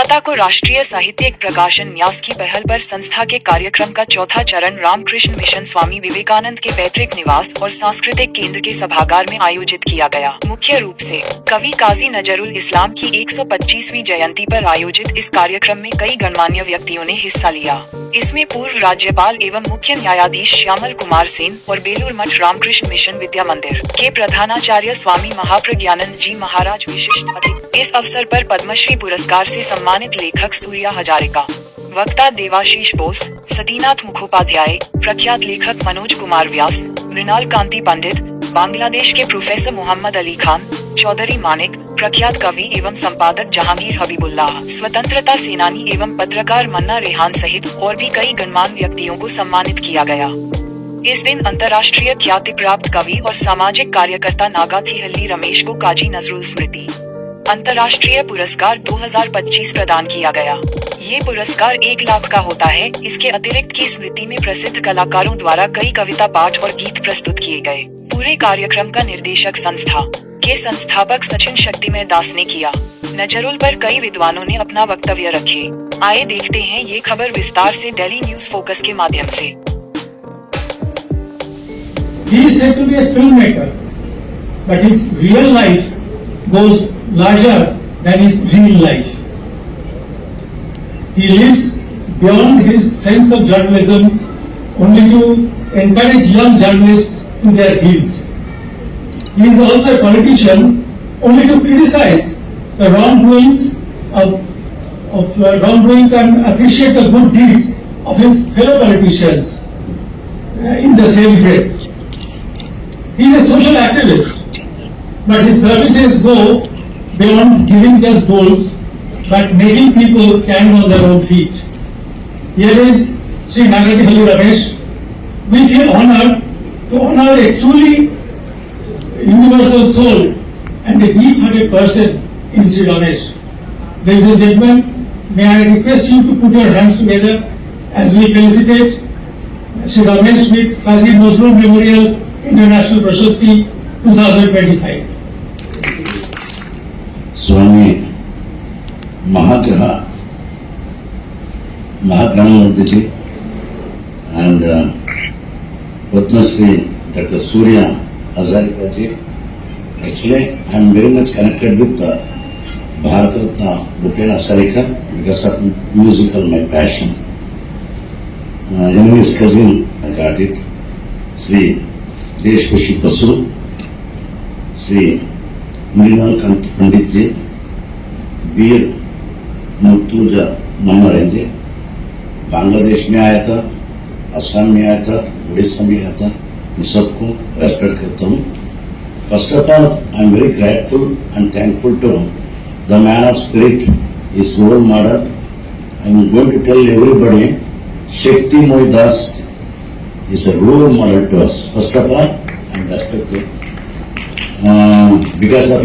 कोलकाता को राष्ट्रीय साहित्यिक प्रकाशन न्यास की पहल पर संस्था के कार्यक्रम का चौथा चरण रामकृष्ण मिशन स्वामी विवेकानंद के पैतृक निवास और सांस्कृतिक केंद्र के सभागार में आयोजित किया गया। मुख्य रूप से कवि काजी नजरुल इस्लाम की 125वीं जयंती पर आयोजित इस कार्यक्रम में कई गणमान्य व्यक्तियों ने हिस्सा लिया। इसमें पूर्व राज्यपाल एवं मुख्य न्यायाधीश श्यामल कुमार सेन और बेलूर मठ रामकृष्ण मिशन विद्या मंदिर के प्रधानाचार्य स्वामी महाप्रज्ञानंद जी महाराज विशिष्ट अतिथि। इस अवसर पर पद्मश्री पुरस्कार से सम्मानित लेखक सूर्या हजारिका, वक्ता देवाशीष बोस, सतीनाथ मुखोपाध्याय, प्रख्यात लेखक मनोज कुमार व्यास, मृणाल कांति पंडित, बांग्लादेश के प्रोफेसर मोहम्मद अली खान, चौधरी मानिक, प्रख्यात कवि एवं संपादक जहांगीर हबीबुल्लाह, स्वतंत्रता सेनानी एवं पत्रकार मन्ना रेहान सहित और भी कई गणमान्य व्यक्तियों को सम्मानित किया गया। इस दिन अंतर्राष्ट्रीय ख्याति प्राप्त कवि और सामाजिक कार्यकर्ता नागाथीहल्ली रमेश को काजी नजरुल स्मृति अंतर्राष्ट्रीय पुरस्कार 2025 प्रदान किया गया। ये पुरस्कार 1 लाख का होता है। इसके अतिरिक्त की स्मृति में प्रसिद्ध कलाकारों द्वारा कई कविता पाठ और गीत प्रस्तुत किए गए। पूरे कार्यक्रम का निर्देशक संस्था के संस्थापक सचिन शक्तिमय दास ने किया। नजरुल पर कई विद्वानों ने अपना वक्तव्य रखे। आइए देखते हैं ये खबर विस्तार से डेली न्यूज फोकस के माध्यम से। He is said to be a filmmaker, but his real life goes larger than his real life. He lives beyond his sense of journalism only to encourage young journalists to their heels. He is also a politician only to criticize the wrongdoings and appreciate the good deeds of his fellow politicians in the same breath. He is a social activist, but his services go beyond giving just goals, but making people stand on their own feet. Here is Sri Nagathihalli Ramesh. We feel honored to honor a truly universal soul and a deep-hearted person in Sri Ramesh. Ladies and gentlemen, may I request you to put your hands together as we felicitate Sri Ramesh with Kazi Nazrul Memorial International Prashasti 2025. Swami Mahaprabhu ji and Padma Shri Dr. Surya Hazarika ji. Actually, I am very much connected with Bharat Ratna Bhupena Hazarika because of musical, my passion. In his cousin, I got it. Sri Deshkoshi Pasu, Sri Mrinal कांति पंडित जी, वीर मुर्तुजा मम्मरेन जी, बांग्लादेश में आया था, असम में आया था, उड़ीसा में आया था। मैं सबको रेस्पेक्ट करता हूँ। First of all, I am very grateful and thankful to the man of spirit, is role model. I am going to tell everybody, Shakti Mohit Das is a role model to us. First of all, I am respectful because of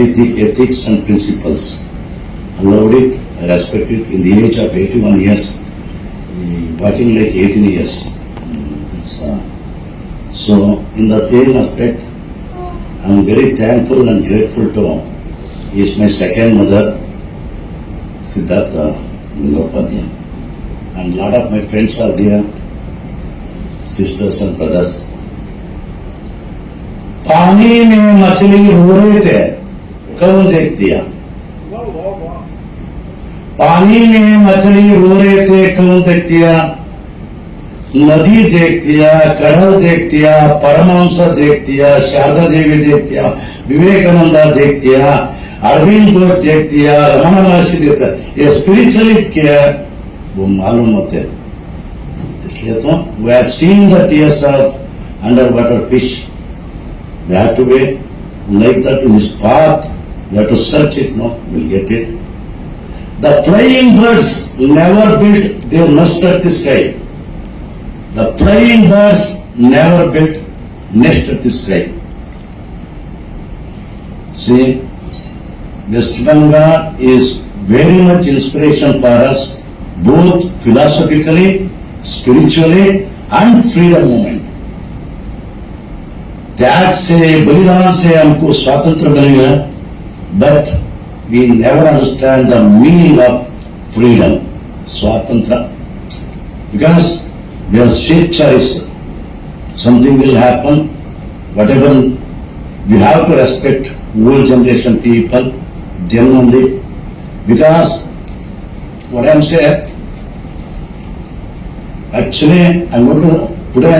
ethics and principles. I loved it, I respect it. In the age of 81 years, working like 18 years. So, in the same aspect, I am very thankful and grateful to him. He is my second mother, Siddhartha Mukhopadhyay. And a lot of my friends are there. Sisters and brothers. पानी में मछली रो रहे थे, कौन देख दिया? पानी में मछली रो रहे थे, कौन देख दिया? नदी देख दिया, कड़ल देख दिया, परमहंस देख दिया, शारदा देवी देख दिया, विवेकानंदा देख दिया, अरविंद घोष देख दिया, रमन महर्षि देख दिया। ये स्पिरिचुअली क्या है वो मालूम होते है। इसलिए तो we have seen the tears of underwater fish. We have to be like that in this path. We have to search it. No, we'll get it. The flying birds never built their nest at the sky. The flying birds never built nest at the sky. See, West Bengal is very much inspiration for us, both philosophically, spiritually and freedom movement. त्याग से, बलिदान से हमको स्वातंत्र मिलेगा, but we never understand the meaning of freedom, swatantra. Because we have state choice. Something will happen, whatever, we have to respect old generation people, then only. Because what I'm saying, actually, I'm going to, today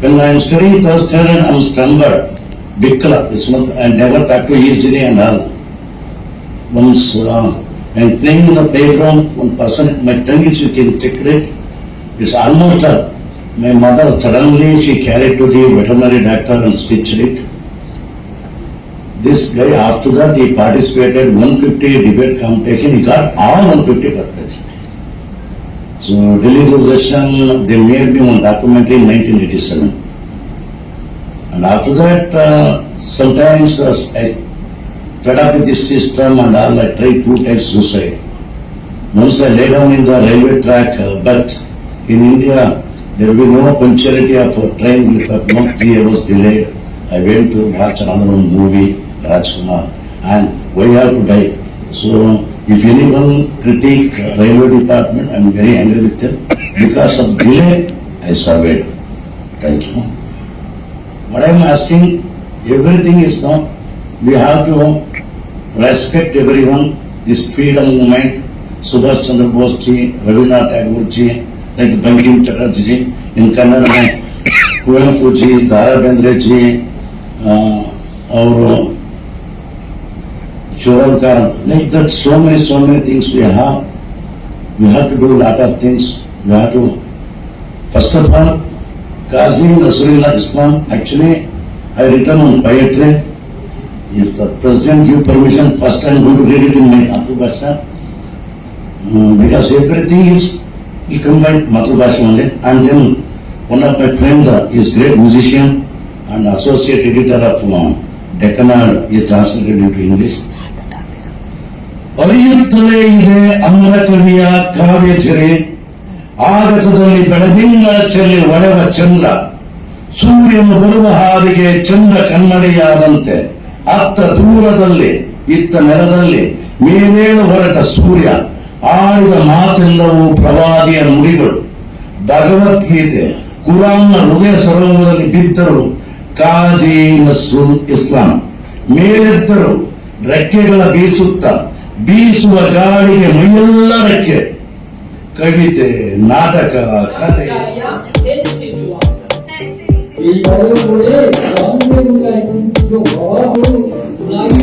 when I'm studying third standard, I'm stumbled, Bikla, this month, I never talked to easily and all. Once, I'm playing in the playground, one person, my tongue is, you can take it, it's almost my mother suddenly, she carried to the veterinary doctor and stitched it. This guy, after that, he participated 150 debate competition, he got all 150 first place. So, Delhi Doordarshan, they made me one documentary in 1987. And after that, sometimes I fed up with this system and all, I tried 2 times suicide. Once I lay down in the railway track, but in India, there will be no punctuality of a train, because not 3 hours delayed. I went to watch another one movie, Rajkumar, and why I have to die? So, if anyone critique railway department, I am very angry with them. Because of delay, I survived. Thank you. What I am asking, everything is now, we have to respect everyone, this freedom movement, Subhash Chandra Bose ji, Rabindranath Tagore ji, like Bankim Chatterjee ji, in Kannada mein Kuvempu ji, Dara Bendre ji, or Shoran Karant, like that, so many things we have. We have to do a lot of things. We have to, first of all, Qazi Nasrullah Islam, actually, I written on poetry. If the president give permission, first I am going to read it in my Matrubhasha. Because everything is, he combined Matrubhasha only. And then one of my friends is great musician and associate editor of Deccanad, he translated into English. ಅರಿಯುತ್ತಲೇ ಇದೆ ಅಮರ ಕವಿಯ ಕಾವ್ಯ ಝರೆ, ಆಗಸದಲ್ಲಿ ಬೆಳದಿಂಗಳ ಚೆಲ್ಲಿ ಒಡೆವ ಚಂದ್ರ, ಸೂರ್ಯನು ಬರುವ ಹಾದಿಗೆ ಚಂದ್ರ ಕನ್ನಡಿಯಾದಂತೆ, ಅತ್ತ ದೂರದಲ್ಲಿ ಇತ್ತ ನೆಲದಲ್ಲಿ ಮೇಲೇಳು ಹೊರಟ ಸೂರ್ಯ, ಆಡಿದ ಮಾತೆಲ್ಲವೂ ಪ್ರವಾದಿಯ ನುಡಿಗಳು, ಭಗವದ್ಗೀತೆ ಕುರಾನ್ನ ಹೃದಯ ಸರೋವರದಲ್ಲಿ ಬಿದ್ದರು ಕಾಜಿ ನಸ್ರುಲ್ ಇಸ್ಲಾಂ, ಮೇಲೆದ್ದರು ರೆಕ್ಕೆಗಳ ಬೀಸುತ್ತ, ಬೀಸುವ ಗಾಳಿಗೆ ಮೈಯೆಲ್ಲ ರೆಕ್ಕೆ, ಕವಿತೆ ನಾಟಕ ಕಲೆ ಈ ಬರವಣಿಗೆ ರಾಮದೇವರಾಯ ಭಾವಗಳು ನಾಯಿ